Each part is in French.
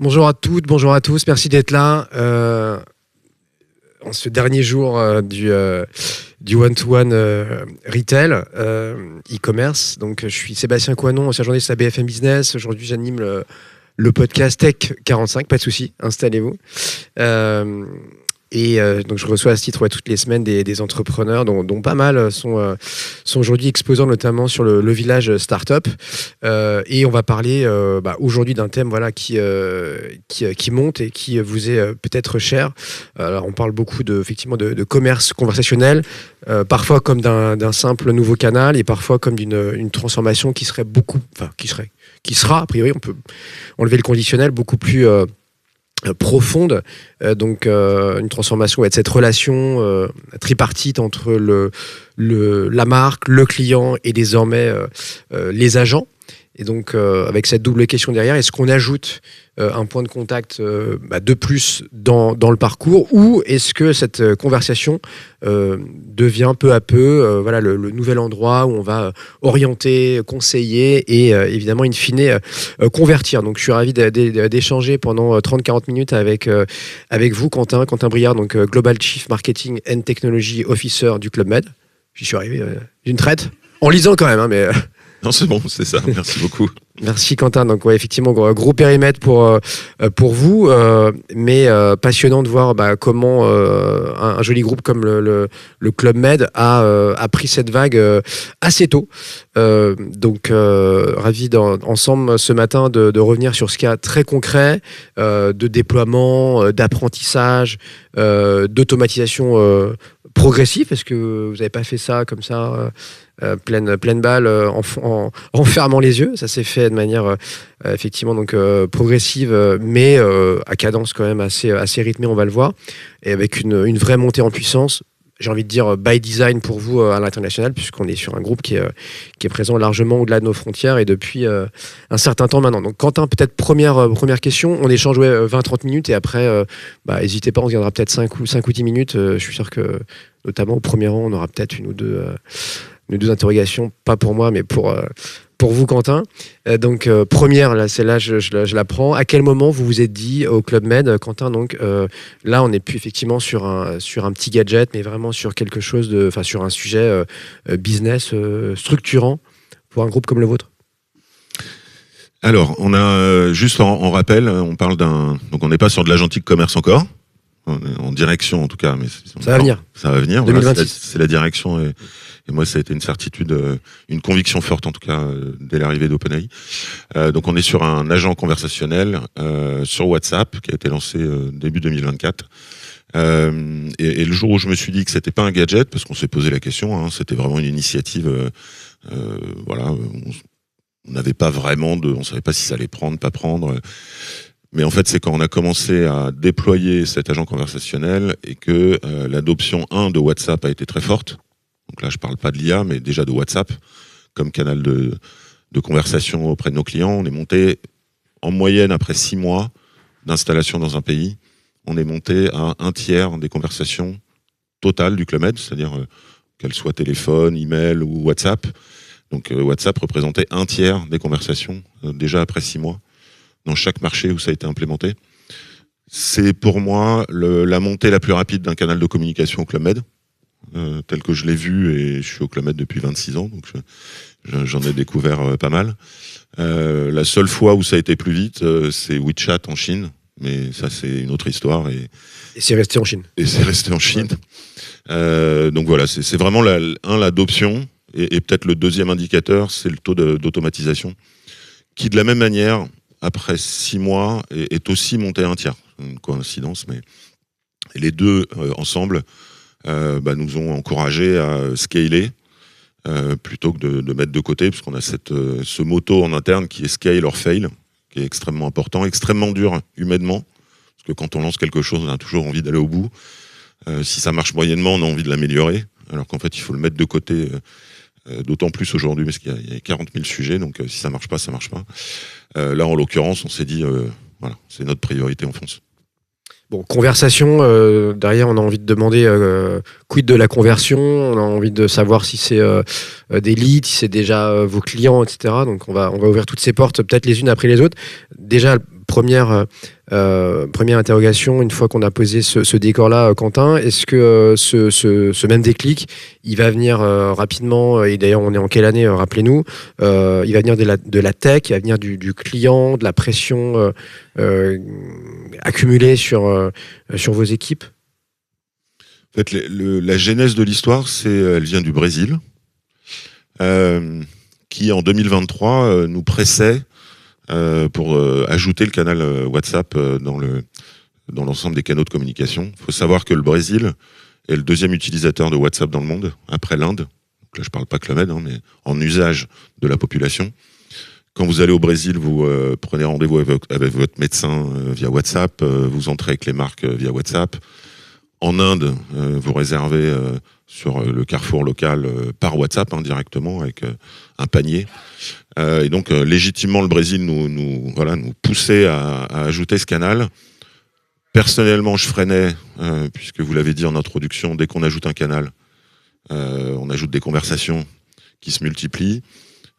Bonjour à toutes, bonjour à tous, merci d'être là. En ce dernier jour du one-to-one retail, e-commerce. Donc, je suis Sébastien Coinon, ancien journaliste à BFM Business. Aujourd'hui, j'anime le podcast Tech 45, pas de souci, installez-vous. Donc je reçois à ce titre toutes les semaines des entrepreneurs dont pas mal sont aujourd'hui exposants, notamment sur le village startup. Et on va parler aujourd'hui d'un thème qui monte et qui vous est peut-être cher. Alors on parle beaucoup effectivement de commerce conversationnel, parfois comme d'un simple nouveau canal et parfois comme d'une transformation qui sera a priori, on peut enlever le conditionnel, beaucoup plus profonde, une transformation de cette relation tripartite entre la marque, le client et désormais les agents. Et donc avec cette double question derrière, est-ce qu'on ajoute un point de contact de plus dans le parcours, ou est-ce que cette conversation devient peu à peu le nouvel endroit où on va orienter, conseiller et évidemment in fine convertir. Donc je suis ravi d'échanger pendant 30-40 minutes avec vous, Quentin Briard, donc Global Chief Marketing and Technology Officer du Club Med. J'y suis arrivé d'une traite, en lisant quand même, mais... Non, c'est bon, c'est ça. Merci beaucoup. Merci Quentin. Donc effectivement, gros périmètre pour vous, mais passionnant de voir comment un joli groupe comme le Club Med a pris cette vague assez tôt. Ravi ensemble ce matin de revenir sur ce cas très concret de déploiement, d'apprentissage, d'automatisation progressive. Est-ce que vous n'avez pas fait ça comme ça pleine balle en fermant les yeux? Ça s'est fait de manière effectivement progressive, mais à cadence quand même assez rythmée, on va le voir, et avec une vraie montée en puissance. J'ai envie de dire by design pour vous à l'international, puisqu'on est sur un groupe qui est présent largement au-delà de nos frontières et depuis un certain temps maintenant. Donc Quentin, peut-être première question, on échange 20-30 minutes et après, n'hésitez pas, on se gardera peut-être 5 ou 10 minutes. Je suis sûr que notamment au premier rang, on aura peut-être une ou deux interrogations, pas pour moi, mais pour vous, Quentin. Première, là, celle-là, je la prends. À quel moment vous vous êtes dit au Club Med, Quentin, là, on n'est plus effectivement sur un petit gadget, mais vraiment sur quelque chose sur un sujet business structurant pour un groupe comme le vôtre? Alors, on a juste en rappel, on parle donc on n'est pas sur de l'agentique commerce encore, en direction en tout cas, mais ça va venir. Ça va venir. 2026. Voilà, c'est la direction et moi ça a été une certitude, une conviction forte en tout cas dès l'arrivée d'OpenAI. Donc on est sur un agent conversationnel sur WhatsApp qui a été lancé début 2024. Et le jour où je me suis dit que c'était pas un gadget, parce qu'on s'est posé la question, c'était vraiment une initiative, on n'avait pas vraiment on savait pas si ça allait prendre, pas prendre. Mais en fait, c'est quand on a commencé à déployer cet agent conversationnel et que l'adoption de WhatsApp a été très forte. Donc là, je parle pas de l'IA, mais déjà de WhatsApp comme canal de conversation auprès de nos clients. On est monté en moyenne, après 6 mois d'installation dans un pays, on est monté à 1/3 des conversations totales du Club Med, c'est-à-dire qu'elles soient téléphone, email ou WhatsApp. Donc WhatsApp représentait 1/3 des conversations déjà après 6 mois dans chaque marché où ça a été implémenté. C'est pour moi la montée la plus rapide d'un canal de communication au Club Med, tel que je l'ai vu, et je suis au Club Med depuis 26 ans, donc j'en ai découvert pas mal. La seule fois où ça a été plus vite, c'est WeChat en Chine, mais ça c'est une autre histoire. Et c'est resté en Chine. Et c'est resté en Chine. Donc voilà, c'est vraiment l'adoption, et peut-être le deuxième indicateur, c'est le taux d'automatisation, qui de la même manière, après 6 mois, est aussi monté à 1/3. Une coïncidence, mais les deux ensemble nous ont encouragés à scaler plutôt que de mettre de côté, puisqu'on a ce motto en interne qui est scale or fail, qui est extrêmement important, extrêmement dur humainement, parce que quand on lance quelque chose, on a toujours envie d'aller au bout. Si ça marche moyennement, on a envie de l'améliorer, alors qu'en fait, il faut le mettre de côté. D'autant plus aujourd'hui, parce qu'il y a 40 000 sujets, donc si ça marche pas, ça marche pas. Là, en l'occurrence, on s'est dit, c'est notre priorité en France. Bon, conversation, derrière on a envie de demander quid de la conversion, on a envie de savoir si c'est des leads, si c'est déjà vos clients, etc. Donc on va ouvrir toutes ces portes peut-être les unes après les autres. Déjà, première interrogation, une fois qu'on a posé ce décor-là, Quentin, est-ce que ce même déclic, il va venir rapidement, et d'ailleurs on est en quelle année, rappelez-nous, il va venir de la tech, il va venir du client, de la pression accumulée sur vos équipes? En fait, la genèse de l'histoire, elle vient du Brésil, qui en 2023 nous pressait pour ajouter le canal WhatsApp dans l'ensemble des canaux de communication. Il faut savoir que le Brésil est le deuxième utilisateur de WhatsApp dans le monde, après l'Inde. Donc là, je ne parle pas que le Med, mais en usage de la population. Quand vous allez au Brésil, vous prenez rendez-vous avec votre médecin via WhatsApp, vous entrez avec les marques via WhatsApp. En Inde, vous réservez sur le carrefour local par WhatsApp directement avec un panier. Et donc légitimement, le Brésil nous poussait à ajouter ce canal. Personnellement, je freinais, puisque vous l'avez dit en introduction, dès qu'on ajoute un canal, on ajoute des conversations qui se multiplient.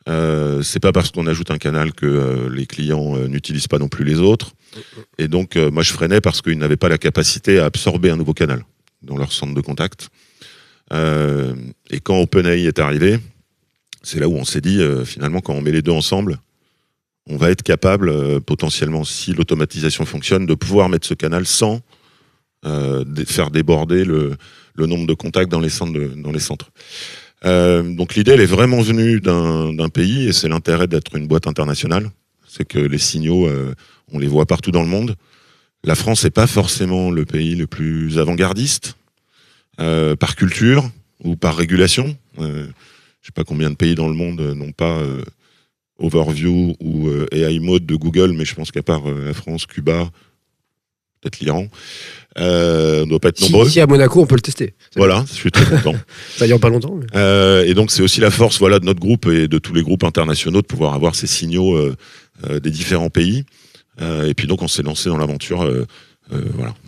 C'est pas parce qu'on ajoute un canal que les clients n'utilisent pas non plus les autres. Et donc, moi, je freinais parce qu'ils n'avaient pas la capacité à absorber un nouveau canal dans leur centre de contact. Et quand OpenAI est arrivé, c'est là où on s'est dit, finalement, quand on met les deux ensemble, on va être capable, potentiellement, si l'automatisation fonctionne, de pouvoir mettre ce canal sans faire déborder le nombre de contacts dans les centres. Donc l'idée, elle est vraiment venue d'un pays, et c'est l'intérêt d'être une boîte internationale. C'est que les signaux, on les voit partout dans le monde. La France n'est pas forcément le pays le plus avant-gardiste, par culture ou par régulation. Je ne sais pas combien de pays dans le monde n'ont pas Overview ou AI Mode de Google, mais je pense qu'à part la France, Cuba, peut-être l'Iran, on ne doit pas être nombreux. Ici à Monaco, on peut le tester. Voilà, je suis très content. Ça dure pas longtemps. Mais... et donc c'est aussi la force de notre groupe et de tous les groupes internationaux de pouvoir avoir ces signaux des différents pays. Et puis donc on s'est lancé dans l'aventure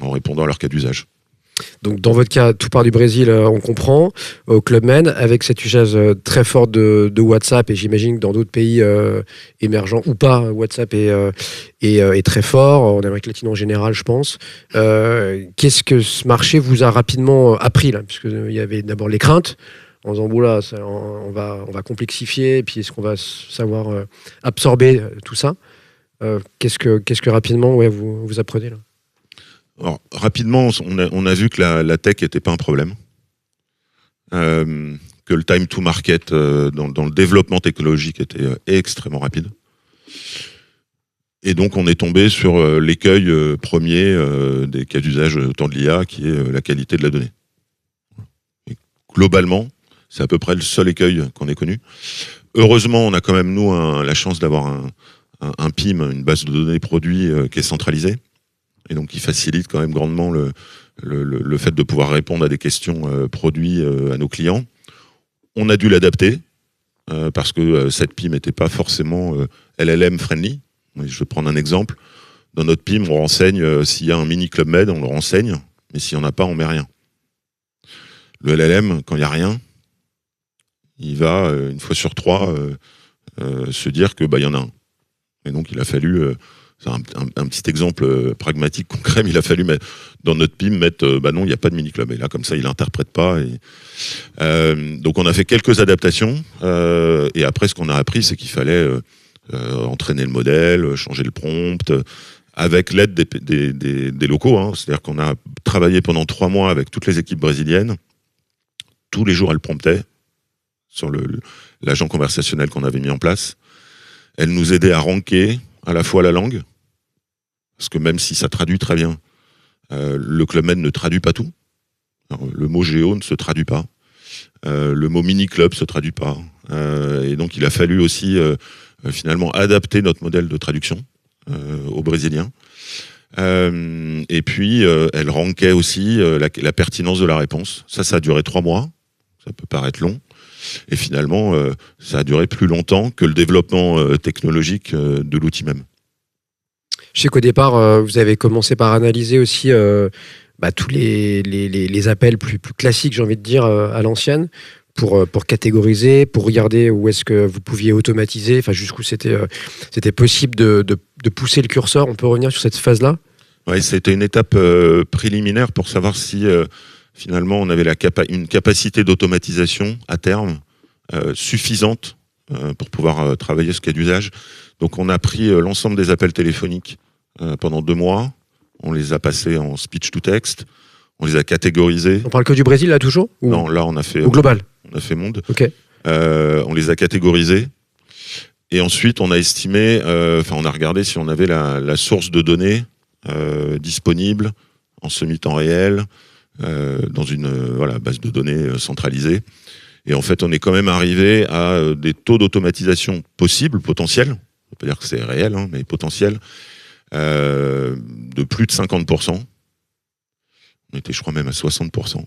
en répondant à leur cas d'usage. Donc dans votre cas, tout part du Brésil, on comprend, au Club Med, avec cet usage très fort de WhatsApp, et j'imagine que dans d'autres pays émergents ou pas, WhatsApp est très fort, en Amérique latine en général, je pense. Qu'est-ce que ce marché vous a rapidement appris là, puisqu'il y avait d'abord les craintes, en disant, là, on va complexifier, et puis est-ce qu'on va savoir absorber tout ça? Qu'est-ce que rapidement vous apprenez là? Alors, rapidement, on a vu que la tech n'était pas un problème, que le time to market dans le développement technologique était extrêmement rapide. Et donc, on est tombé sur l'écueil premier des cas d'usage autant de l'IA, qui est la qualité de la donnée. Et globalement, c'est à peu près le seul écueil qu'on ait connu. Heureusement, on a quand même, nous, la chance d'avoir un PIM, une base de données produits qui est centralisée. Et donc, qui facilite quand même grandement le fait de pouvoir répondre à des questions produits à nos clients. On a dû l'adapter parce que cette PIM n'était pas forcément LLM friendly. Je vais prendre un exemple. Dans notre PIM, on renseigne s'il y a un mini Club Med, on le renseigne, mais s'il n'y en a pas, on met rien. Le LLM, quand il n'y a rien, il va, une fois sur trois, se dire que y en a un. Et donc, il a fallu... c'est un petit exemple pragmatique, concret, mais il a fallu mettre, dans notre PIM mettre non, il n'y a pas de mini-club. Et là, comme ça, il n'interprète pas. Donc, on a fait quelques adaptations. Et après, ce qu'on a appris, c'est qu'il fallait entraîner le modèle, changer le prompt, avec l'aide des locaux. C'est-à-dire qu'on a travaillé pendant 3 mois avec toutes les équipes brésiliennes. Tous les jours, elles promptaient sur l'agent conversationnel qu'on avait mis en place. Elles nous aidaient à ranker à la fois la langue, parce que même si ça traduit très bien, le Club Med ne traduit pas tout. Alors, le mot géo ne se traduit pas. Le mot mini-club ne se traduit pas. Et donc, il a fallu aussi, finalement, adapter notre modèle de traduction aux Brésiliens. Et puis, elle rankait aussi la pertinence de la réponse. Ça a duré 3 mois. Ça peut paraître long. Et finalement, ça a duré plus longtemps que le développement technologique de l'outil même. Je sais qu'au départ, vous avez commencé par analyser aussi tous les appels plus classiques, j'ai envie de dire, à l'ancienne, pour catégoriser, pour regarder où est-ce que vous pouviez automatiser, jusqu'où c'était possible de de pousser le curseur. On peut revenir sur cette phase-là? Ouais, c'était une étape préliminaire pour savoir si finalement on avait une capacité d'automatisation à terme suffisante pour pouvoir travailler ce cas d'usage. Donc on a pris l'ensemble des appels téléphoniques pendant 2 mois. On les a passés en speech to text. On les a catégorisés. On parle que du Brésil là toujours? Non, là on a fait... Au global? On a fait monde. Ok. On les a catégorisés. Et ensuite on a estimé, on a regardé si on avait la source de données disponible en semi-temps réel dans une base de données centralisée. Et en fait, on est quand même arrivé à des taux d'automatisation possibles, potentiels. On ne peut pas dire que c'est réel, hein, mais potentiels, de plus de 50%. On était, je crois, même à 60%.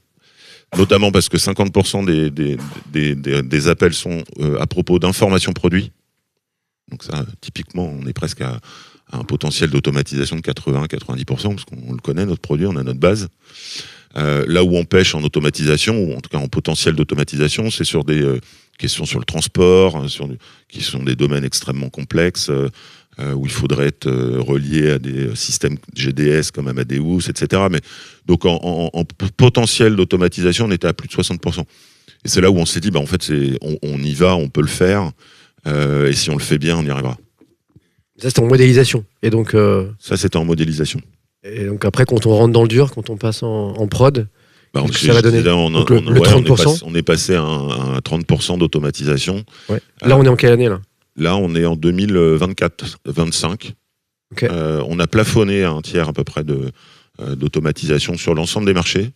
Notamment parce que 50% des appels sont à propos d'informations produits. Donc ça, typiquement, on est presque à un potentiel d'automatisation de 80-90%, parce qu'on le connaît, notre produit, on a notre base. Là où on pêche en automatisation, ou en tout cas en potentiel d'automatisation, c'est sur des questions sur le transport, qui sont des domaines extrêmement complexes, où il faudrait être relié à des systèmes GDS comme Amadeus, etc. Mais donc en potentiel d'automatisation, on était à plus de 60%. Et c'est là où on s'est dit, en fait, on y va, on peut le faire, et si on le fait bien, on y arrivera. Ça, c'était en modélisation. Et donc, ça, c'était en modélisation. Et donc après, quand on rentre dans le dur, quand on passe en prod, ça va donner le 30%. On est passé à 30% d'automatisation. Ouais. Là, on est en quelle année là? Là, on est en 2024-25. Okay. On a plafonné à 1/3 à peu près d'automatisation sur l'ensemble des marchés.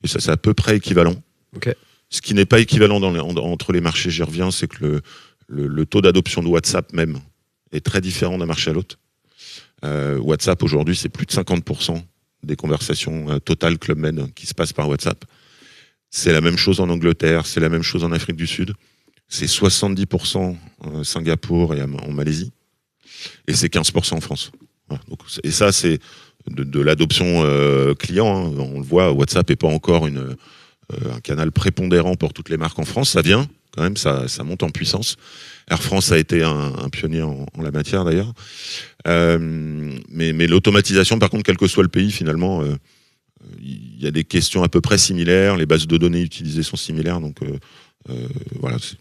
Et ça, c'est à peu près équivalent. Okay. Ce qui n'est pas équivalent entre les marchés, j'y reviens, c'est que le taux d'adoption de WhatsApp même est très différent d'un marché à l'autre. WhatsApp, aujourd'hui, c'est plus de 50% des conversations totales Club Med qui se passent par WhatsApp. C'est la même chose en Angleterre, c'est la même chose en Afrique du Sud. C'est 70% Singapour et en Malaisie. Et c'est 15% en France. Voilà. Donc, et ça, c'est de l'adoption client. Hein. On le voit, WhatsApp n'est pas encore un canal prépondérant pour toutes les marques en France. Ça vient, quand même, ça monte en puissance. Air France a été un pionnier en la matière, d'ailleurs. Mais l'automatisation, par contre, quel que soit le pays, finalement, il y a des questions à peu près similaires. Les bases de données utilisées sont similaires. Donc, voilà, c'est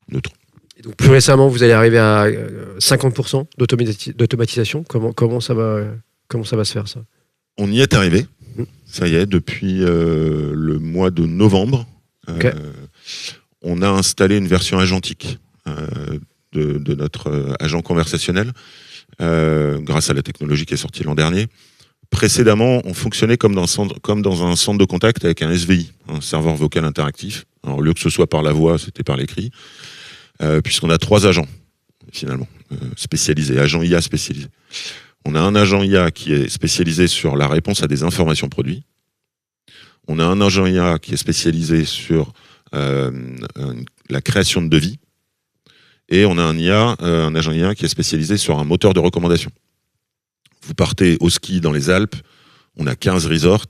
neutre. Et donc, plus récemment, vous allez arriver à 50% d'automatisation. Comment ça va se faire, ça? On y est arrivé. Ça y est, depuis le mois de novembre. Okay. On a installé une version agentique de notre agent conversationnel grâce à la technologie qui est sortie l'an dernier. Précédemment, on fonctionnait comme dans un centre de contact avec un SVI, un serveur vocal interactif. Alors, au lieu que ce soit par la voix, c'était par l'écrit, puisqu'on a 3 agents, finalement, spécialisés, agents IA spécialisés. On a un agent IA qui est spécialisé sur la réponse à des informations produits. On a un agent IA qui est spécialisé sur la création de devis. Et on a un agent IA qui est spécialisé sur un moteur de recommandation. Vous partez au ski dans les Alpes, on a 15 resorts,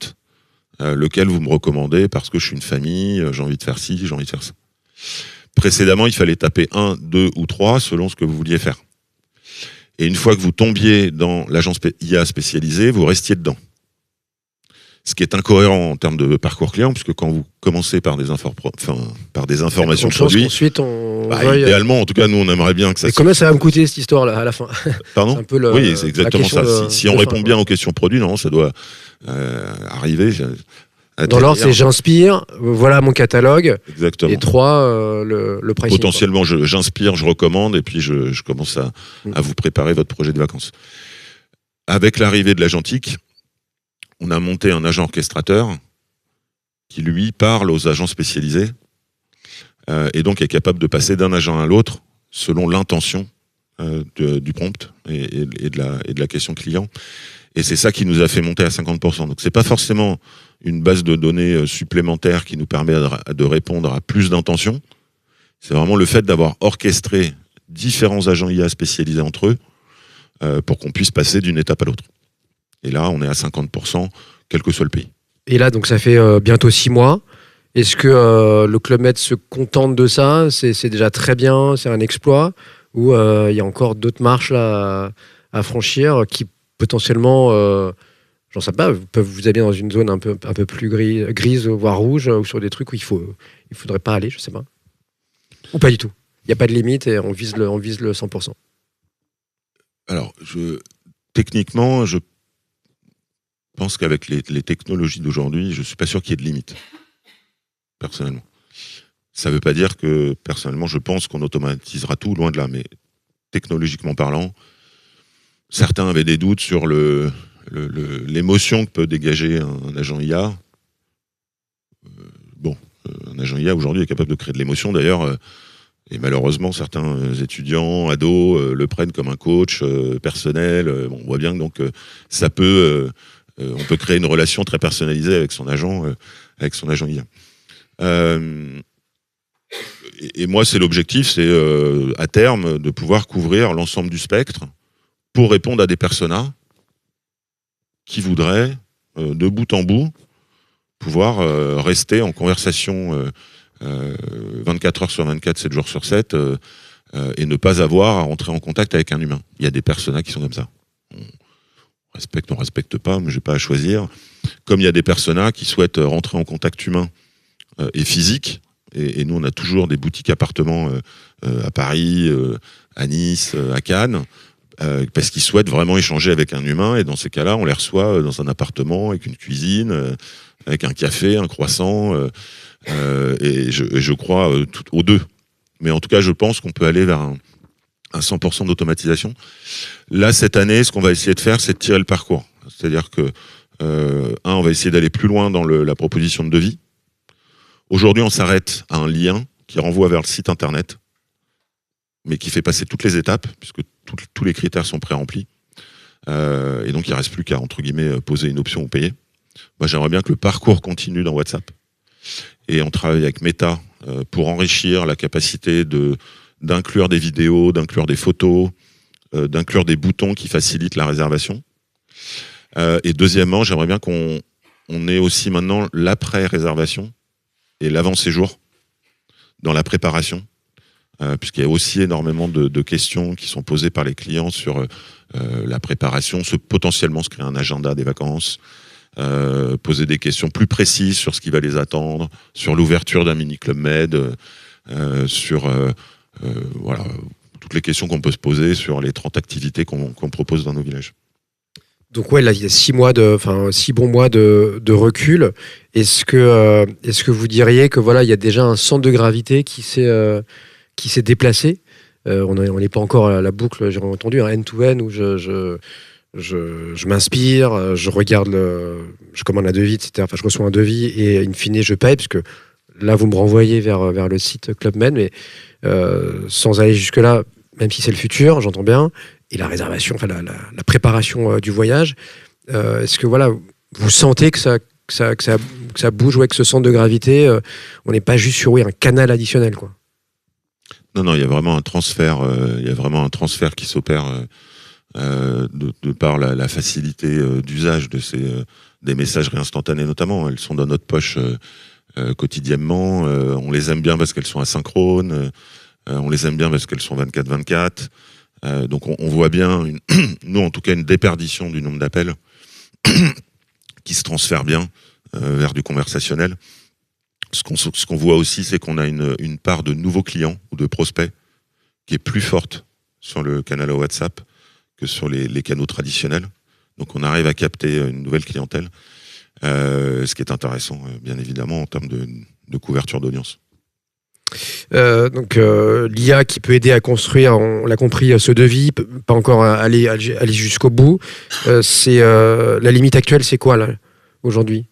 lequel vous me recommandez parce que je suis une famille, j'ai envie de faire ci, j'ai envie de faire ça. Précédemment, il fallait taper 1, 2 ou 3 selon ce que vous vouliez faire. Et une fois que vous tombiez dans l'agence IA spécialisée, vous restiez dedans. Ce qui est incohérent en termes de parcours client, puisque quand vous commencez par des informations produits, ensuite idéalement, en tout cas, nous, on aimerait bien que ça... Et combien ça va me coûter, cette histoire-là, à la fin? Pardon? Oui, c'est exactement ça. Si on répond bien aux questions produits, non, ça doit arriver... Dans l'ordre, c'est j'inspire, voilà mon catalogue. Exactement. Et 3, le pricing. Potentiellement, j'inspire, je recommande, et puis je commence à vous préparer votre projet de vacances. Avec l'arrivée de l'agentique, on a monté un agent orchestrateur qui, lui, parle aux agents spécialisés et donc est capable de passer d'un agent à l'autre selon l'intention du prompt et de la question client. Et c'est ça qui nous a fait monter à 50%. Donc, c'est pas forcément une base de données supplémentaire qui nous permet de répondre à plus d'intentions. C'est vraiment le fait d'avoir orchestré différents agents IA spécialisés entre eux pour qu'on puisse passer d'une étape à l'autre. Et là, on est à 50%, quel que soit le pays. Et là, donc ça fait bientôt 6 mois. Est-ce que le Club Med se contente de ça? C'est déjà très bien, c'est un exploit? ou il y a encore d'autres marches là à franchir qui potentiellement, j'en sais pas, peuvent vous amener dans une zone un peu plus grise, voire rouge, ou sur des trucs où il faudrait pas aller, je sais pas. Ou pas du tout. Il n'y a pas de limite et on vise le 100%. Alors, techniquement, je pense qu'avec les technologies d'aujourd'hui, je suis pas sûr qu'il y ait de limite, personnellement. Ça veut pas dire que, personnellement, je pense qu'on automatisera tout, loin de là, mais technologiquement parlant, certains avaient des doutes sur l'émotion que peut dégager un agent IA. Un agent IA aujourd'hui est capable de créer de l'émotion, d'ailleurs, et malheureusement, certains étudiants, ados, le prennent comme un coach personnel. On voit bien que donc ça peut, on peut créer une relation très personnalisée avec son agent IA. Et moi, c'est l'objectif, c'est à terme de pouvoir couvrir l'ensemble du spectre pour répondre à des personas qui voudraient, de bout en bout, pouvoir rester en conversation 24 heures sur 24, 7 jours sur 7, et ne pas avoir à rentrer en contact avec un humain. Il y a des personas qui sont comme ça. On respecte pas, mais j'ai pas à choisir. Comme il y a des personas qui souhaitent rentrer en contact humain et physique, et nous on a toujours des boutiques appartements à Paris, à Nice, à Cannes, parce qu'ils souhaitent vraiment échanger avec un humain, et dans ces cas-là, on les reçoit dans un appartement avec une cuisine, avec un café, un croissant, et je crois aux deux. Mais en tout cas, je pense qu'on peut aller vers un 100% d'automatisation. Là, cette année, ce qu'on va essayer de faire, c'est de tirer le parcours. C'est-à-dire que, on va essayer d'aller plus loin dans la proposition de devis. Aujourd'hui, on s'arrête à un lien qui renvoie vers le site internet, mais qui fait passer toutes les étapes, puisque tous les critères sont pré-remplis. Et donc, il ne reste plus qu'à, entre guillemets, poser une option ou payer. Moi, j'aimerais bien que le parcours continue dans WhatsApp. Et on travaille avec Meta pour enrichir la capacité d'inclure des vidéos, d'inclure des photos, d'inclure des boutons qui facilitent la réservation. Et deuxièmement, j'aimerais bien qu'on ait aussi maintenant l'après-réservation et l'avant-séjour dans la préparation, puisqu'il y a aussi énormément de questions qui sont posées par les clients sur la préparation, potentiellement se créer un agenda des vacances, poser des questions plus précises sur ce qui va les attendre, sur l'ouverture d'un mini-club med, sur voilà, toutes les questions qu'on peut se poser sur les 30 activités qu'on propose dans nos villages. Donc ouais, là il y a 6 bons mois de recul. Est-ce que vous diriez que voilà, il y a déjà un centre de gravité qui s'est déplacé? On n'est pas encore à la boucle, j'ai entendu, un end-to-end où je m'inspire, je regarde je commande un devis, etc. Enfin, je reçois un devis et in fine je paye, parce que là vous me renvoyez vers le site Club Med, mais sans aller jusque là, même si c'est le futur, j'entends bien. Et la réservation, enfin la préparation du voyage, est-ce que voilà, vous sentez que ça bouge, ouais, que ce centre de gravité, on n'est pas juste sur un canal additionnel, quoi? Non, il y a vraiment un transfert, qui s'opère de par la facilité d'usage des messageries instantanées notamment. Elles sont dans notre poche quotidiennement. On les aime bien parce qu'elles sont asynchrones. On les aime bien parce qu'elles sont 24/24. Donc on voit bien, nous en tout cas, une déperdition du nombre d'appels qui se transfère bien vers du conversationnel. Ce qu'on voit aussi, c'est qu'on a une part de nouveaux clients ou de prospects qui est plus forte sur le canal WhatsApp que sur les canaux traditionnels. Donc on arrive à capter une nouvelle clientèle, ce qui est intéressant, bien évidemment, en termes de couverture d'audience. Donc l'IA qui peut aider à construire, on l'a compris, ce devis, pas encore aller jusqu'au bout. C'est la limite actuelle, c'est quoi là aujourd'hui,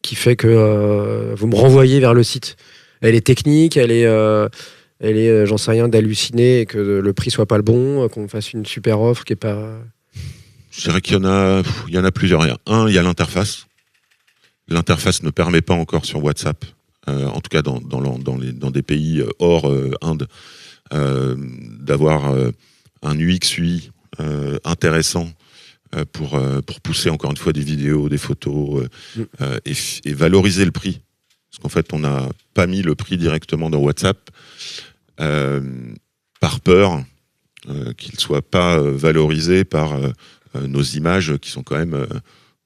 qui fait que vous me renvoyez vers le site? Elle est technique, elle est j'en sais rien, d'halluciner et que le prix soit pas le bon, qu'on fasse une super offre qui est pas... Je dirais qu'il y en a plusieurs. Il y a l'interface. L'interface ne permet pas encore sur WhatsApp, en tout cas dans des pays hors Inde, d'avoir un UX UI intéressant pour pousser encore une fois des vidéos, des photos, et valoriser le prix. Parce qu'en fait, on n'a pas mis le prix directement dans WhatsApp par peur qu'il ne soit pas valorisé par nos images qui sont quand même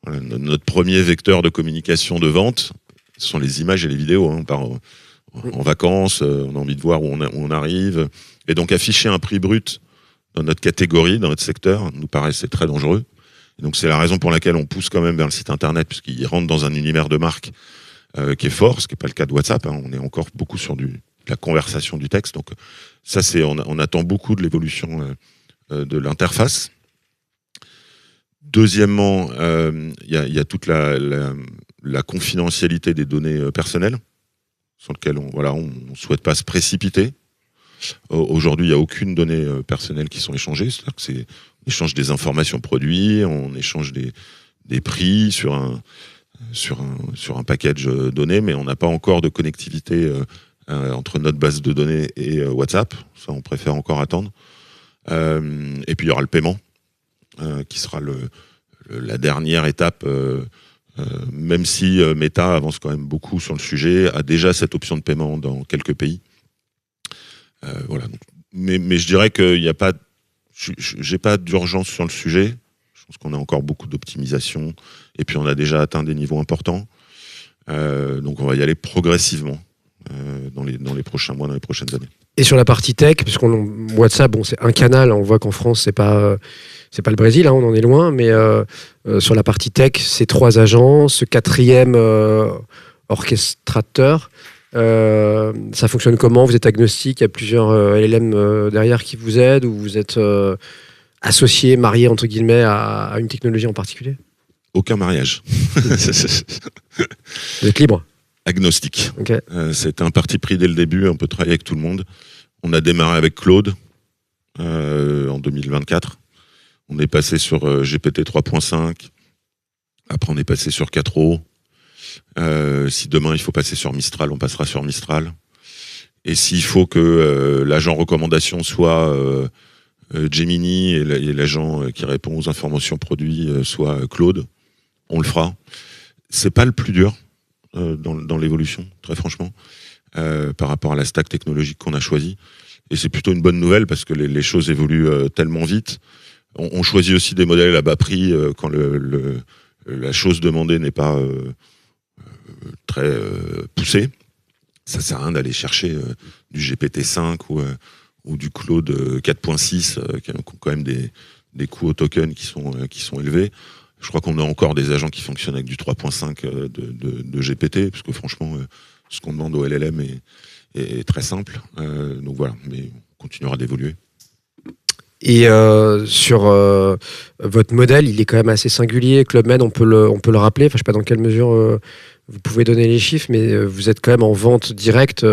voilà, notre premier vecteur de communication de vente. Ce sont les images et les vidéos. Hein. On part en vacances, on a envie de voir où on arrive. Et donc afficher un prix brut dans notre catégorie, dans notre secteur, nous paraissait très dangereux. Et donc c'est la raison pour laquelle on pousse quand même vers le site internet, puisqu'il rentre dans un univers de marque qui est fort, ce qui n'est pas le cas de WhatsApp. Hein. On est encore beaucoup sur la conversation du texte. Donc ça, on attend beaucoup de l'évolution de l'interface. Deuxièmement, il y a toute la confidentialité des données personnelles, sur lesquelles on souhaite pas se précipiter. Aujourd'hui, il n'y a aucune donnée personnelle qui sont échangées. C'est-à-dire que on échange des informations produits, on échange des prix sur un package donné, mais on n'a pas encore de connectivité entre notre base de données et WhatsApp. Ça, on préfère encore attendre. Et puis, il y aura le paiement, qui sera la dernière étape, même si Meta avance quand même beaucoup sur le sujet, a déjà cette option de paiement dans quelques pays. Voilà. Mais je dirais qu'il n'y a pas, j'ai pas d'urgence sur le sujet. Je pense qu'on a encore beaucoup d'optimisation et puis on a déjà atteint des niveaux importants. Donc on va y aller progressivement dans les prochains mois, dans les prochaines années. Et sur la partie tech, puisqu'on WhatsApp, bon, c'est un canal, on voit qu'en France c'est pas le Brésil, hein, on en est loin, mais sur la partie tech, c'est 3 agents, ce 4e orchestrateur. Ça fonctionne comment? Vous êtes agnostique? Il y a plusieurs LLM derrière qui vous aident, ou vous êtes associé, marié entre guillemets à une technologie en particulier? Aucun mariage. Vous êtes libre? Agnostique. Okay. C'était un parti pris dès le début, on peut travailler avec tout le monde. On a démarré avec Claude en 2024. On est passé sur GPT 3.5. Après, on est passé sur 4O. Si demain, il faut passer sur Mistral, on passera sur Mistral. Et s'il faut que l'agent recommandation soit Gemini et l'agent qui répond aux informations produits soit Claude, on le fera. C'est pas le plus dur dans l'évolution, très franchement, par rapport à la stack technologique qu'on a choisie. Et c'est plutôt une bonne nouvelle parce que les choses évoluent tellement vite. On choisit aussi des modèles à bas prix quand la chose demandée n'est pas très poussée. Ça sert à rien d'aller chercher du GPT-5 ou du Claude 4.6 qui ont quand même des coûts au token qui sont élevés. Je crois qu'on a encore des agents qui fonctionnent avec du 3.5 de GPT, parce que franchement, ce qu'on demande au LLM est très simple. Donc voilà, mais on continuera d'évoluer. Et sur votre modèle, il est quand même assez singulier. Club Med, on peut le rappeler. Enfin, je ne sais pas dans quelle mesure vous pouvez donner les chiffres, mais vous êtes quand même en vente directe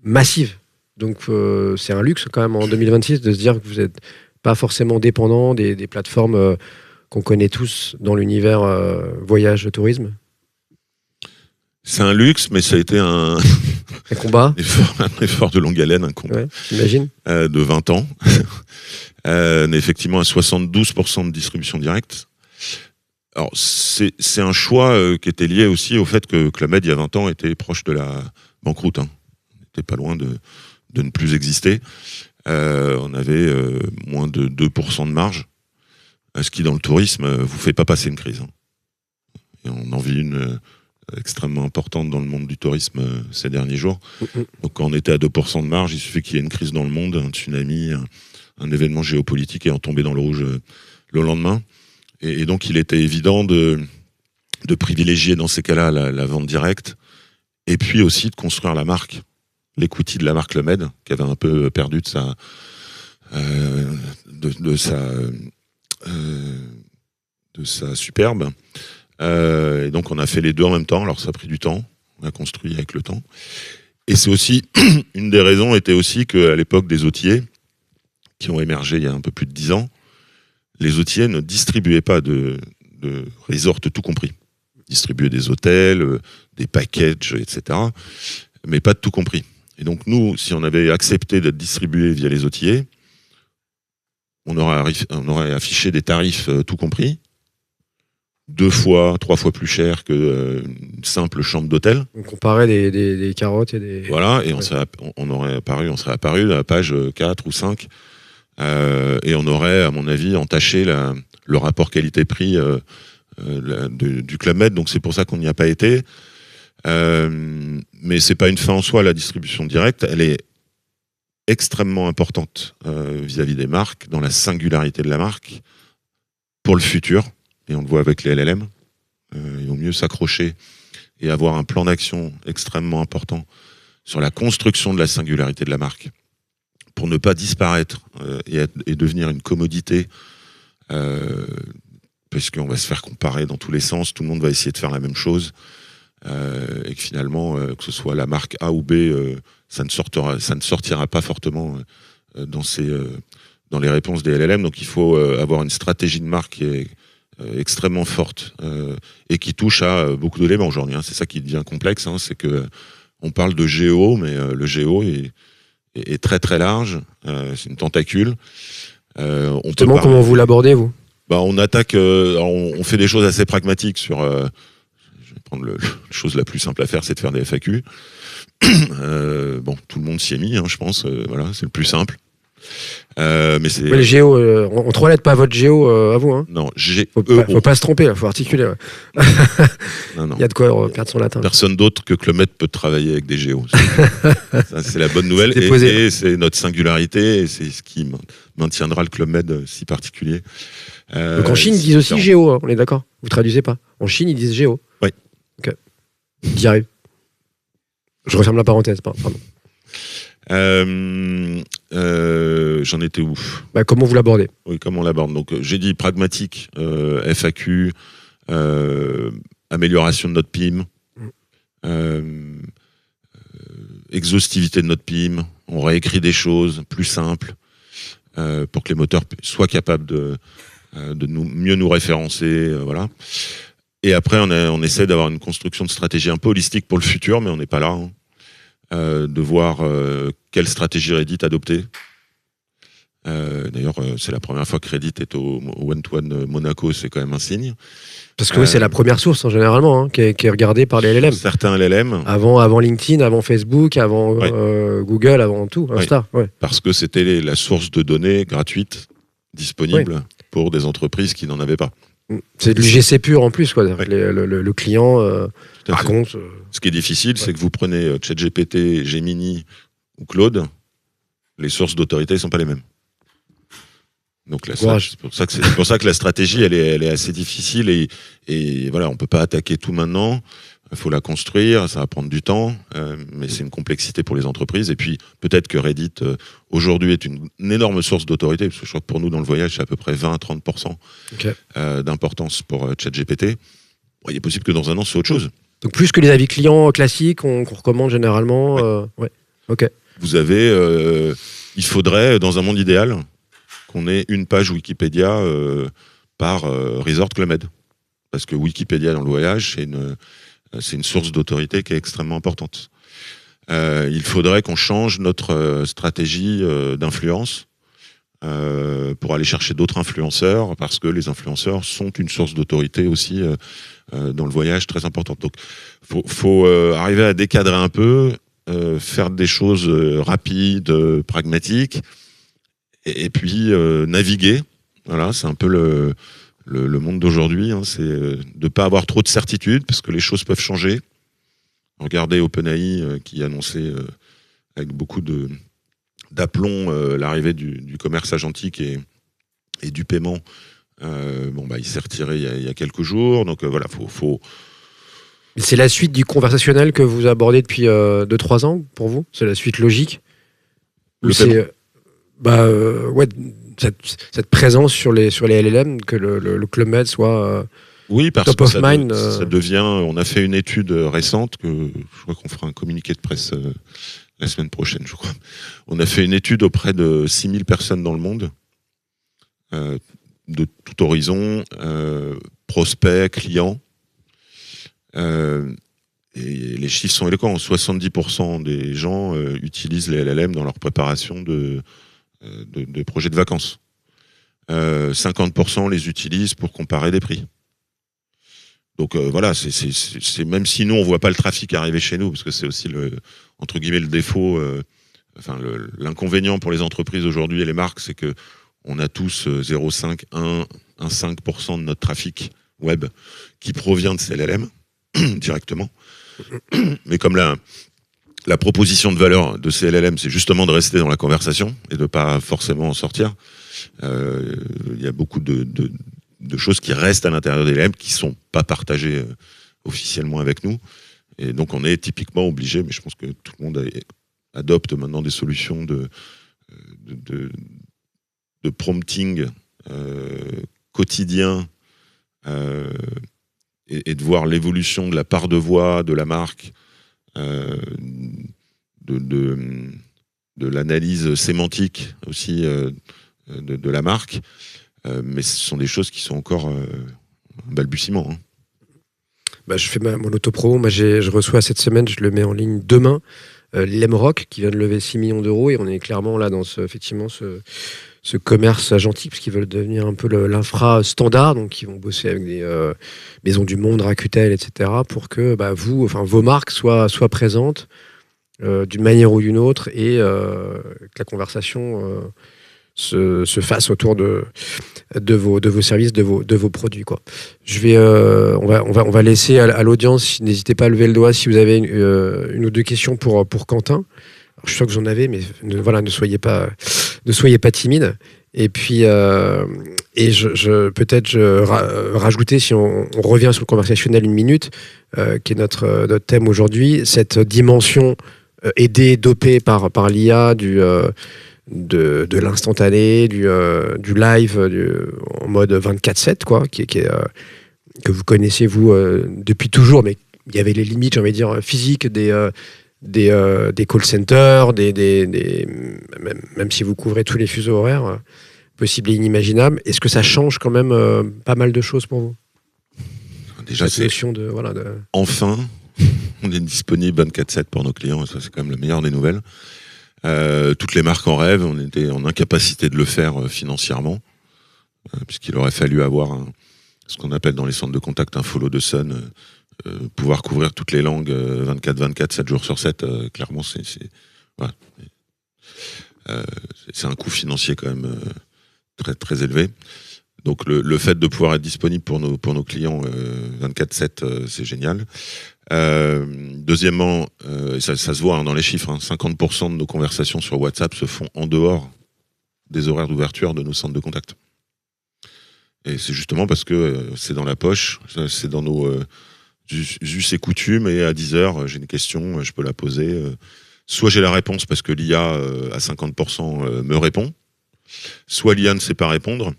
massive. Donc c'est un luxe quand même en 2026 de se dire que vous n'êtes pas forcément dépendant des plateformes qu'on connaît tous dans l'univers voyage, tourisme. C'est un luxe, mais ça a été un combat, un effort de longue haleine, un combat, j'imagine, de 20 ans. On est effectivement à 72% de distribution directe. Alors, c'est un choix qui était lié aussi au fait que Club Med, il y a 20 ans, était proche de la banqueroute. Hein. On n'était pas loin de ne plus exister. On avait moins de 2% de marge, ce qui, dans le tourisme, vous fait pas passer une crise. Hein. Et on en vit une extrêmement importante dans le monde du tourisme ces derniers jours. Donc, quand on était à 2% de marge, il suffit qu'il y ait une crise dans le monde, un tsunami, un événement géopolitique et en tomber dans le rouge le lendemain. Et donc, il était évident de privilégier dans ces cas-là la vente directe et puis aussi de construire la marque, l'equity de la marque Le Med, qui avait un peu perdu de sa superbe. Et donc, on a fait les deux en même temps. Alors, ça a pris du temps. On a construit avec le temps. Et c'est aussi, une des raisons était aussi qu'à l'époque des hôteliers, qui ont émergé il y a un peu plus de 10 ans, les hôteliers ne distribuaient pas de resorts tout compris. Ils distribuaient des hôtels, des packages, etc. Mais pas de tout compris. Et donc nous, si on avait accepté d'être distribué via les hôteliers, on aurait affiché des tarifs tout compris, 2 fois, 3 fois plus cher qu'une simple chambre d'hôtel. On comparait des carottes et des... Voilà, et on serait apparu à la page 4 ou 5 Et on aurait, à mon avis, entaché le rapport qualité-prix du Club Med. Donc c'est pour ça qu'on n'y a pas été. Mais c'est pas une fin en soi, la distribution directe. Elle est extrêmement importante vis-à-vis des marques, dans la singularité de la marque, pour le futur. Et on le voit avec les LLM. Il vaut mieux s'accrocher et avoir un plan d'action extrêmement important sur la construction de la singularité de la marque, pour ne pas disparaître et devenir une commodité, puisqu'on va se faire comparer dans tous les sens, tout le monde va essayer de faire la même chose, et que finalement, que ce soit la marque A ou B, ça ne sortira pas fortement dans les réponses des LLM. Donc il faut avoir une stratégie de marque qui est extrêmement forte et qui touche à beaucoup d'éléments aujourd'hui. C'est ça qui devient complexe, c'est que on parle de géo, mais le géo est très très large. C'est une tentacule. Comment vous l'abordez, vous? On attaque, on fait des choses assez pragmatiques sur. Je vais prendre la chose la plus simple à faire, c'est de faire des FAQ. Tout le monde s'y est mis, je pense. Voilà, c'est le plus simple. Mais c'est. Le géo, on 3 lettres pas votre géo à vous. Non, faut pas se tromper, il faut articuler. Ouais. Non. Il y a de quoi perdre son latin. Personne d'autre que Club Med peut travailler avec des géos. Ça, c'est la bonne nouvelle. Et c'est notre singularité, et c'est ce qui maintiendra le Club Med si particulier. Donc en Chine, ils disent aussi géo, on est d'accord? Vous traduisez pas? En Chine, ils disent géo. Oui. Ok. J'y arrive. Je referme la parenthèse, pardon. J'en étais où? Comment vous l'abordez? Oui, comment on l'aborde. Donc j'ai dit pragmatique, FAQ, amélioration de notre PIM, exhaustivité de notre PIM. On réécrit des choses plus simples pour que les moteurs soient capables de mieux nous référencer. Voilà. Et après, on essaie d'avoir une construction de stratégie un peu holistique pour le futur, mais on n'est pas là. De voir quelle stratégie Reddit adopter. D'ailleurs, c'est la première fois que Reddit est au One-to-One Monaco, c'est quand même un signe. Parce que c'est la première source, généralement, qui est regardée par les LLM. Certains LLM. Avant LinkedIn, avant Facebook, avant Google, avant tout, Insta. Ouais. Parce que c'était la source de données gratuite, disponible pour des entreprises qui n'en avaient pas. C'est du GC pur en plus, quoi. Le client raconte. Ce qui est difficile, c'est que vous prenez ChatGPT, Gemini ou Claude, les sources d'autorité ne sont pas les mêmes. Donc c'est pour ça que la stratégie, elle est assez difficile et voilà, on peut pas attaquer tout maintenant. Il faut la construire, ça va prendre du temps, mais c'est une complexité pour les entreprises. Et puis peut-être que Reddit aujourd'hui est une énorme source d'autorité, parce que je crois que pour nous dans le voyage, c'est à peu près 20 à 30% d'importance pour ChatGPT. Il est possible que dans un an, c'est autre chose. Donc plus que les avis clients classiques qu'on recommande généralement. Ok. Vous avez, il faudrait dans un monde idéal qu'on ait une page Wikipédia par Resort Club Med, parce que Wikipédia dans le voyage, c'est une source d'autorité qui est extrêmement importante. Il faudrait qu'on change notre stratégie d'influence pour aller chercher d'autres influenceurs, parce que les influenceurs sont une source d'autorité aussi dans le voyage très importante. Donc, faut arriver à décadrer un peu, faire des choses rapides, pragmatiques, et puis naviguer. Voilà, c'est un peu le monde d'aujourd'hui, c'est de ne pas avoir trop de certitude, parce que les choses peuvent changer. Regardez OpenAI qui annonçait avec beaucoup d'aplomb l'arrivée du commerce agentique et du paiement. Il s'est retiré il y a quelques jours, donc voilà, faut... C'est la suite du conversationnel que vous abordez depuis 2-3 ans, pour vous? C'est la suite logique? Cette présence sur les LLM, que le Club Med soit top of mind. Ça devient... On a fait une étude récente, je crois qu'on fera un communiqué de presse la semaine prochaine, je crois. On a fait une étude auprès de 6000 personnes dans le monde, de tout horizon, prospects, clients. Et les chiffres sont éloquents. 70% des gens utilisent les LLM dans leur préparation de projets de vacances. 50% les utilisent pour comparer des prix. Donc voilà, c'est même si nous on voit pas le trafic arriver chez nous, parce que c'est aussi entre guillemets le défaut l'inconvénient pour les entreprises aujourd'hui et les marques, c'est que on a tous 0,5, 1,5% de notre trafic web qui provient de ces LLM directement. Mais comme la proposition de valeur de ces LLM, c'est justement de rester dans la conversation et de pas forcément en sortir, il y a beaucoup de choses qui restent à l'intérieur des LLM qui sont pas partagées officiellement avec nous. Et donc on est typiquement obligé, mais je pense que tout le monde adopte maintenant des solutions de prompting quotidien et de voir l'évolution de la part de voix de la marque, de l'analyse sémantique aussi de la marque, mais ce sont des choses qui sont encore un balbutiement. Hein. Bah, je fais mon auto-promo. Moi, je reçois cette semaine, je le mets en ligne demain, l'Emrock qui vient de lever 6 millions d'euros et on est clairement là dans ce commerce agentique parce qu'ils veulent devenir un peu l'infra standard, donc ils vont bosser avec des Maisons du Monde, Rakuten, etc. pour que vos marques soient présentes d'une manière ou d'une autre et que la conversation se fasse autour de vos services, de vos produits, quoi. On va laisser à l'audience, n'hésitez pas à lever le doigt si vous avez une ou deux questions pour Quentin. Alors, je suis sûr que vous en avez, mais ne soyez pas timide. Et puis, rajouter, si on revient sur le conversationnel une minute, qui est notre thème aujourd'hui, cette dimension aidée, dopée par l'IA de l'instantané, du live en mode 24/7, quoi, que vous connaissez, vous, depuis toujours, mais il y avait les limites, j'ai envie de dire, physiques des call centers, même si vous couvrez tous les fuseaux horaires possibles et inimaginables. Est-ce que ça change quand même pas mal de choses pour vous? Déjà, enfin, on est disponible 24/7 pour nos clients, et ça, c'est quand même la meilleure des nouvelles. Toutes les marques en rêvent, on était en incapacité de le faire financièrement, puisqu'il aurait fallu avoir ce qu'on appelle dans les centres de contact un follow the sun, pouvoir couvrir toutes les langues 24/24, 7 jours sur 7, clairement c'est un coût financier quand même très très élevé. Donc le fait de pouvoir être disponible pour nos clients 24/7, c'est génial. Deuxièmement, et ça se voit dans les chiffres, 50% de nos conversations sur WhatsApp se font en dehors des horaires d'ouverture de nos centres de contact. Et c'est justement parce que c'est dans la poche, c'est dans nos us et coutumes, et à 10h, j'ai une question, je peux la poser. Soit j'ai la réponse parce que l'IA à 50% me répond, soit l'IA ne sait pas répondre,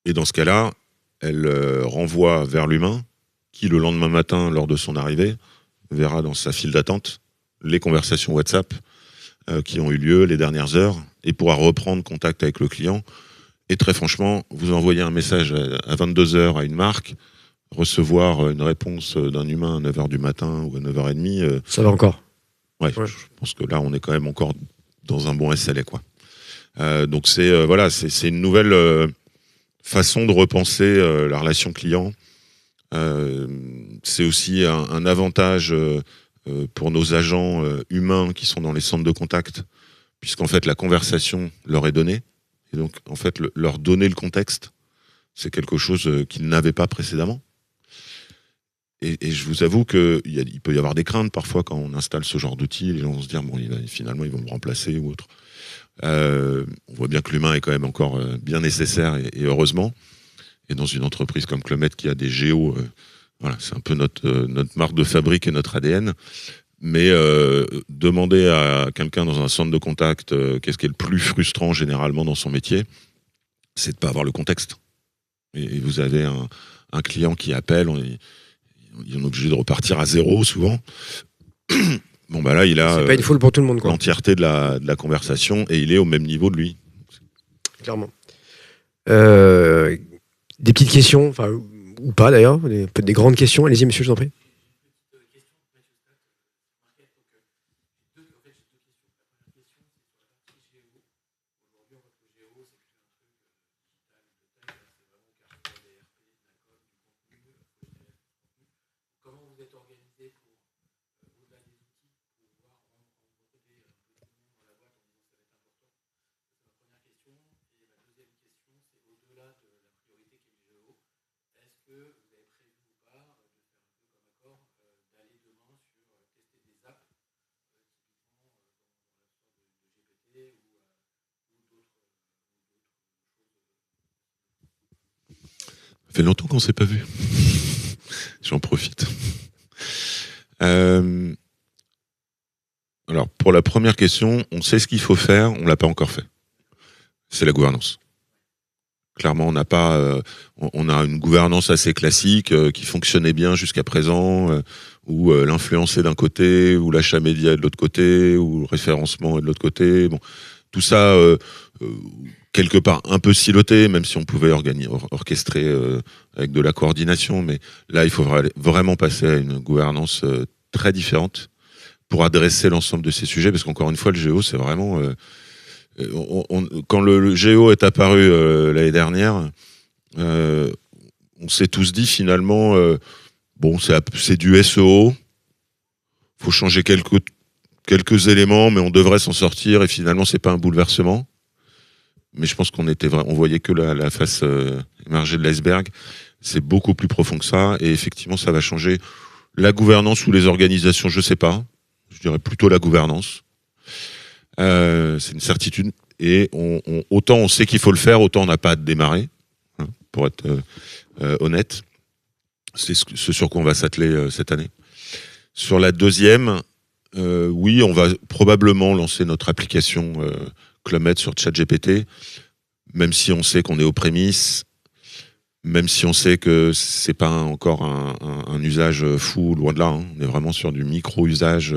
et dans ce cas-là, elle renvoie vers l'humain, qui le lendemain matin, lors de son arrivée, verra dans sa file d'attente les conversations WhatsApp qui ont eu lieu les dernières heures, et pourra reprendre contact avec le client. Et très franchement, vous envoyez un message à 22h à une marque, recevoir une réponse d'un humain à 9h du matin ou à 9h30... ça va encore. Ouais. Je pense que là, on est quand même encore dans un bon SLA, quoi. Donc c'est une nouvelle façon de repenser la relation client. C'est aussi un avantage pour nos agents humains qui sont dans les centres de contact, puisqu'en fait la conversation leur est donnée, et donc en fait leur donner le contexte, c'est quelque chose qu'ils n'avaient pas précédemment. Et je vous avoue qu'il peut y avoir des craintes parfois quand on installe ce genre d'outils. Les gens vont se dire, finalement, ils vont me remplacer ou autre. On voit bien que l'humain est quand même encore bien nécessaire, et heureusement. Et dans une entreprise comme Clomet qui a des géos, c'est un peu notre marque de fabrique et notre ADN. Mais demander à quelqu'un dans un centre de contact qu'est-ce qui est le plus frustrant généralement dans son métier, c'est de ne pas avoir le contexte. Et vous avez un client qui appelle, ils sont obligés de repartir à zéro souvent. Bon là il a c'est pas une foule pour tout le monde, quoi. L'entièreté de la conversation, et il est au même niveau de lui. Clairement. Des petites questions, ou pas d'ailleurs, peut-être des grandes questions. Allez-y, monsieur, je vous en prie. Ça fait longtemps qu'on ne s'est pas vu. J'en profite. Alors, pour la première question, on sait ce qu'il faut faire, on ne l'a pas encore fait. C'est la gouvernance. Clairement, on n'a pas, on a une gouvernance assez classique qui fonctionnait bien jusqu'à présent, où l'influence est d'un côté, où l'achat média est de l'autre côté, où le référencement est de l'autre côté. Bon, tout ça, quelque part un peu siloté, même si on pouvait orchestrer avec de la coordination. Mais là, il faut vraiment passer à une gouvernance très différente pour adresser l'ensemble de ces sujets, parce qu'encore une fois, le géo, c'est vraiment... quand le géo est apparu l'année dernière, on s'est tous dit finalement, bon, c'est du SEO, faut changer quelques éléments, mais on devrait s'en sortir, et finalement, c'est pas un bouleversement. Mais je pense on voyait que la face émergée de l'iceberg. C'est beaucoup plus profond que ça, et effectivement, ça va changer la gouvernance ou les organisations, je sais pas. Je dirais plutôt la gouvernance. C'est une certitude. Et autant on sait qu'il faut le faire, autant on n'a pas à démarrer, hein, pour être honnête. C'est ce sur quoi on va s'atteler cette année. Sur la deuxième, oui, on va probablement lancer notre application Club sur ChatGPT, même si on sait qu'on est aux prémices, même si on sait que c'est pas encore un usage fou, loin de là, hein. On est vraiment sur du micro-usage.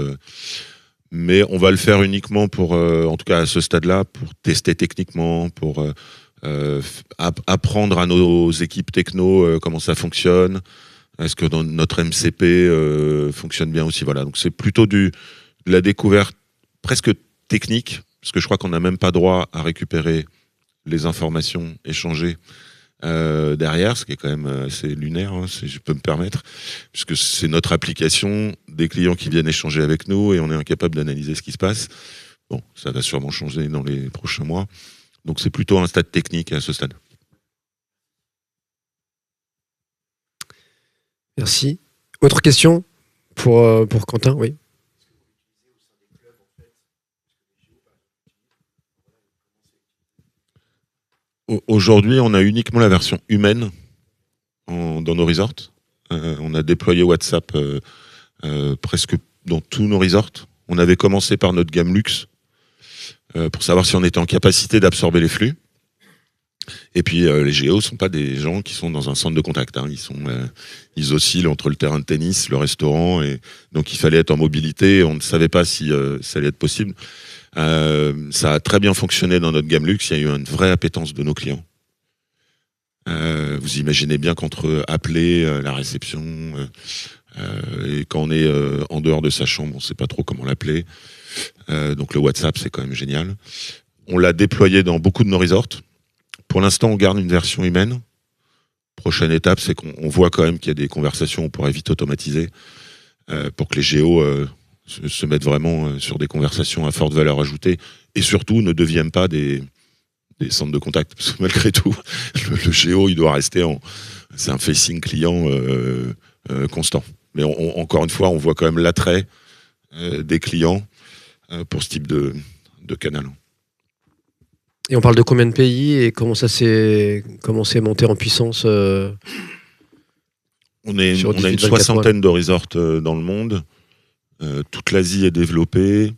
Mais on va le faire uniquement pour, en tout cas à ce stade-là, pour tester techniquement, pour apprendre à nos équipes techno comment ça fonctionne. Est-ce que notre MCP fonctionne bien aussi, voilà. Donc c'est plutôt de la découverte presque technique, parce que je crois qu'on n'a même pas droit à récupérer les informations échangées derrière, ce qui est quand même assez lunaire, hein, si je peux me permettre, puisque c'est notre application, des clients qui viennent échanger avec nous et on est incapable d'analyser ce qui se passe. Bon, ça va sûrement changer dans les prochains mois. Donc c'est plutôt un stade technique à ce stade. Merci. Autre question pour Quentin, oui. Aujourd'hui, on a uniquement la version humaine dans nos resorts. On a déployé WhatsApp presque dans tous nos resorts. On avait commencé par notre gamme luxe pour savoir si on était en capacité d'absorber les flux. Et puis les géos sont pas des gens qui sont dans un centre de contact, hein. Ils oscillent entre le terrain de tennis, le restaurant, et donc il fallait être en mobilité. On ne savait pas si ça allait être possible. Ça a très bien fonctionné dans notre gamme luxe. Il y a eu une vraie appétence de nos clients. Vous imaginez bien qu'entre appeler, la réception, et quand on est en dehors de sa chambre, on ne sait pas trop comment l'appeler. Donc le WhatsApp, c'est quand même génial. On l'a déployé dans beaucoup de nos resorts. Pour l'instant, on garde une version humaine. Prochaine étape, c'est qu'on voit quand même qu'il y a des conversations, on pourrait vite automatiser pour que les géos se mettent vraiment sur des conversations à forte valeur ajoutée et surtout ne deviennent pas des centres de contact. Parce que malgré tout, le géo, il doit rester c'est un facing client constant. Mais encore une fois, on voit quand même l'attrait des clients pour ce type de canal. Et on parle de combien de pays et comment c'est monté en puissance On a une soixantaine de resorts dans le monde. Toute l'Asie est développée.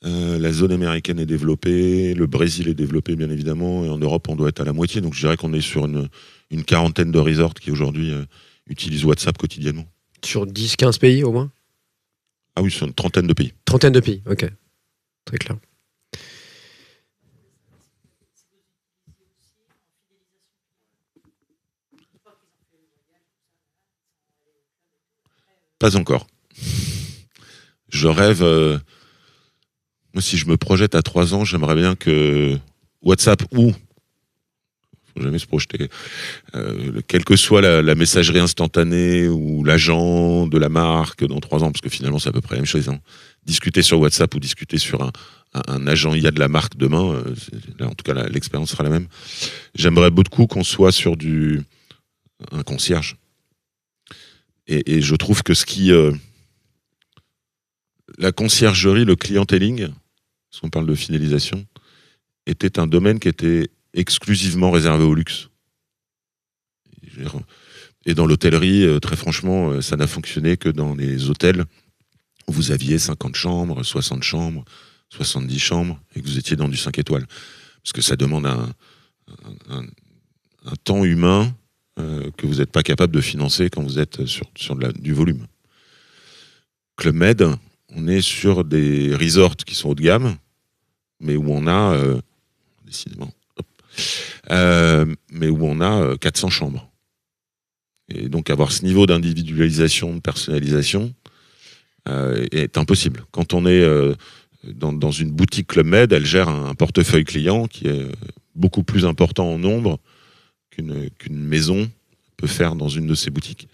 La zone américaine est développée. Le Brésil est développé, bien évidemment. Et en Europe, on doit être à la moitié. Donc je dirais qu'on est sur une quarantaine de resorts qui aujourd'hui utilisent WhatsApp quotidiennement. Sur 10-15 pays au moins ? Ah oui, sur une trentaine de pays. Trentaine de pays, ok. Très clair. Pas encore. Je rêve... moi, si je me projette à 3 ans, j'aimerais bien que WhatsApp faut jamais se projeter, quelle que soit la messagerie instantanée ou l'agent de la marque dans 3 ans, parce que finalement, c'est à peu près la même chose. Hein. Discuter sur WhatsApp ou discuter sur un agent IA de la marque demain, là, en tout cas, l'expérience sera la même. J'aimerais beaucoup qu'on soit sur un concierge. Et je trouve que la conciergerie, le clienteling, parce qu'on parle de fidélisation, était un domaine qui était exclusivement réservé au luxe. Et dans l'hôtellerie, très franchement, ça n'a fonctionné que dans les hôtels où vous aviez 50 chambres, 60 chambres, 70 chambres, et que vous étiez dans du 5 étoiles. Parce que ça demande un temps humain que vous n'êtes pas capable de financer quand vous êtes sur du volume. Club Med, on est sur des resorts qui sont haut de gamme, mais où on a, décidément, mais où on a 400 chambres. Et donc avoir ce niveau d'individualisation, de personnalisation est impossible. Quand on est dans une boutique Club Med, elle gère un portefeuille client qui est beaucoup plus important en nombre qu'une maison peut faire dans une de ses boutiques.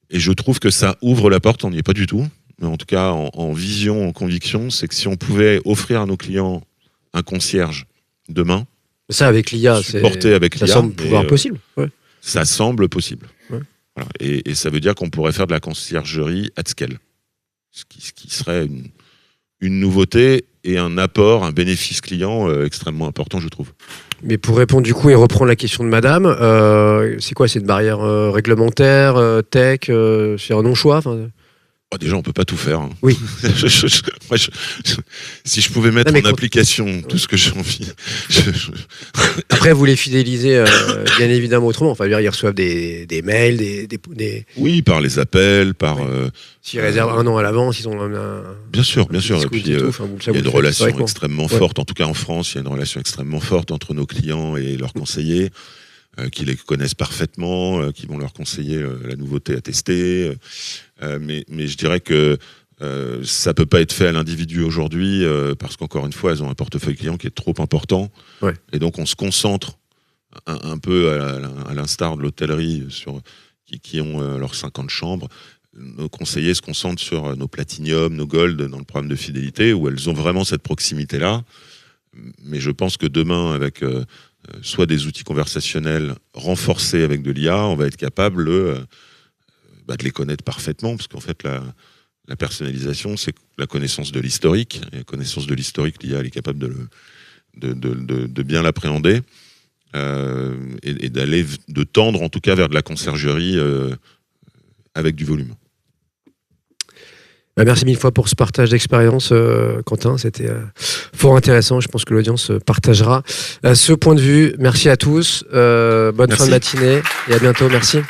Et je trouve que ça ouvre la porte, on n'y est pas du tout, mais en tout cas en vision, en conviction, c'est que si on pouvait offrir à nos clients un concierge demain, ça avec l'IA, supporté avec l'IA, ça semble pouvoir possible. Ouais. Ça semble possible. Ouais. Voilà. Et ça veut dire qu'on pourrait faire de la conciergerie at scale, ce qui serait une nouveauté et un apport, un bénéfice client extrêmement important, je trouve. Mais pour répondre du coup et reprendre la question de madame, c'est quoi, c'est une barrière réglementaire, tech, c'est un non-choix Déjà, on peut pas tout faire. Hein. Oui. Si je pouvais mettre en application tout ce que j'ai envie. Après, vous les fidélisez bien évidemment autrement. Enfin, ils reçoivent des mails, des... Oui, par les appels, par... S'ils réservent un an à l'avance, ils ont Bien sûr. Et puis, il y a une relation extrêmement forte. En tout cas, en France, il y a une relation extrêmement forte entre nos clients et leurs conseillers, qui les connaissent parfaitement, qui vont leur conseiller la nouveauté à tester. Mais je dirais que ça peut pas être fait à l'individu aujourd'hui parce qu'encore une fois, elles ont un portefeuille client qui est trop important. Ouais. Et donc, on se concentre un peu à l'instar de l'hôtellerie qui ont leurs 50 chambres. Nos conseillers se concentrent sur nos Platinum, nos Gold dans le programme de fidélité où elles ont vraiment cette proximité-là. Mais je pense que demain, avec soit des outils conversationnels renforcés avec de l'IA, on va être capable de les connaître parfaitement, parce qu'en fait, la personnalisation, c'est la connaissance de l'historique. Et la connaissance de l'historique, l'IA, elle est capable de bien l'appréhender et de tendre, en tout cas, vers de la conciergerie avec du volume. Merci mille fois pour ce partage d'expérience, Quentin. C'était fort intéressant. Je pense que l'audience partagera ce point de vue. Merci à tous. Bonne fin de matinée et à bientôt. Merci.